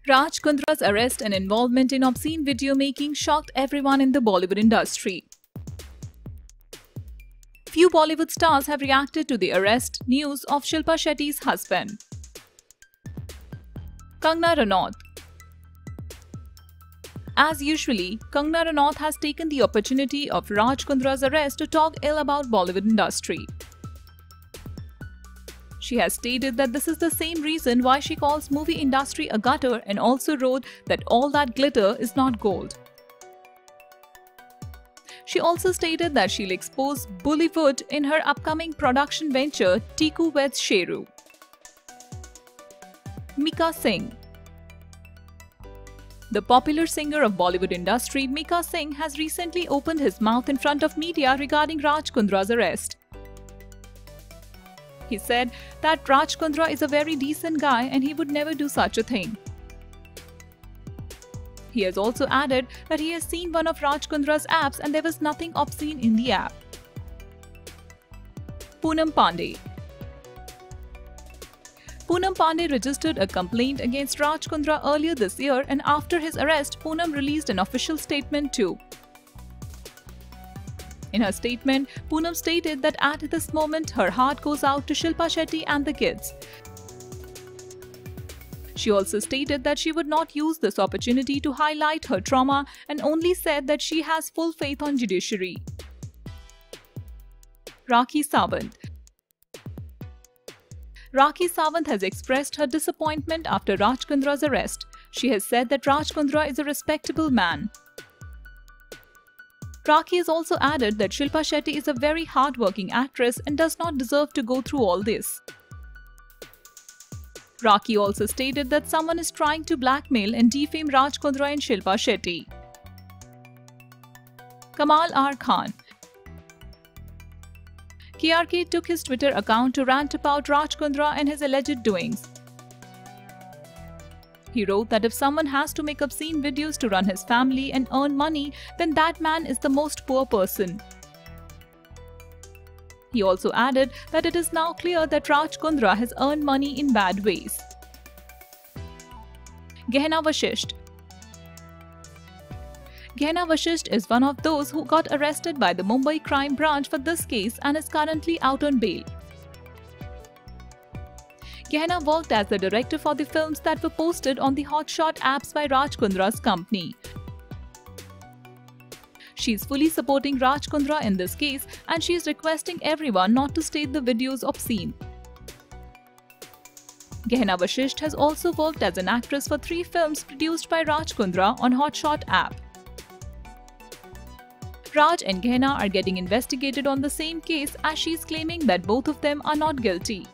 Raj Kundra's arrest and involvement in obscene video making shocked everyone in the Bollywood industry. Few Bollywood stars have reacted to the arrest news of Shilpa Shetty's husband. Kangana Ranaut. As usually, Kangana Ranaut has taken the opportunity of Raj Kundra's arrest to talk ill about Bollywood industry. She has stated that this is the same reason why she calls movie industry a gutter and also wrote that all that glitter is not gold. She also stated that she'll expose Bollywood in her upcoming production venture Tiku Weds Sheru. Mika Singh. The popular singer of Bollywood industry Mika Singh has recently opened his mouth in front of media regarding Raj Kundra's arrest. He said that Raj Kundra is a very decent guy and he would never do such a thing. He has also added that he has seen one of Raj Kundra's apps and there was nothing obscene in the app. Poonam Pandey. Poonam Pandey registered a complaint against Raj Kundra earlier this year, and after his arrest, Poonam released an official statement too. In her statement, Poonam stated that at this moment her heart goes out to Shilpa Shetty and the kids. She also stated that she would not use this opportunity to highlight her trauma and only said that she has full faith on judiciary. Rakhi Sawant. Rakhi Sawant has expressed her disappointment after Raj Kundra's arrest. She has said that Raj Kundra is a respectable man. Rakhi has also added that Shilpa Shetty is a very hard-working actress and does not deserve to go through all this. Rakhi also stated that someone is trying to blackmail and defame Raj Kundra and Shilpa Shetty. Kamal R. Khan. KRK took his Twitter account to rant about Raj Kundra and his alleged doings. He wrote that if someone has to make obscene videos to run his family and earn money, then that man is the most poor person. He also added that it is now clear that Raj Kundra has earned money in bad ways. Gehna Vashisht. Gehna Vashisht is one of those who got arrested by the Mumbai crime branch for this case and is currently out on bail. Gehna worked as the director for the films that were posted on the Hotshot apps by Raj Kundra's company. She is fully supporting Raj Kundra in this case and she is requesting everyone not to state the videos obscene. Gehna Vashisht has also worked as an actress for 3 films produced by Raj Kundra on Hotshot app. Raj and Gehna are getting investigated on the same case as she is claiming that both of them are not guilty.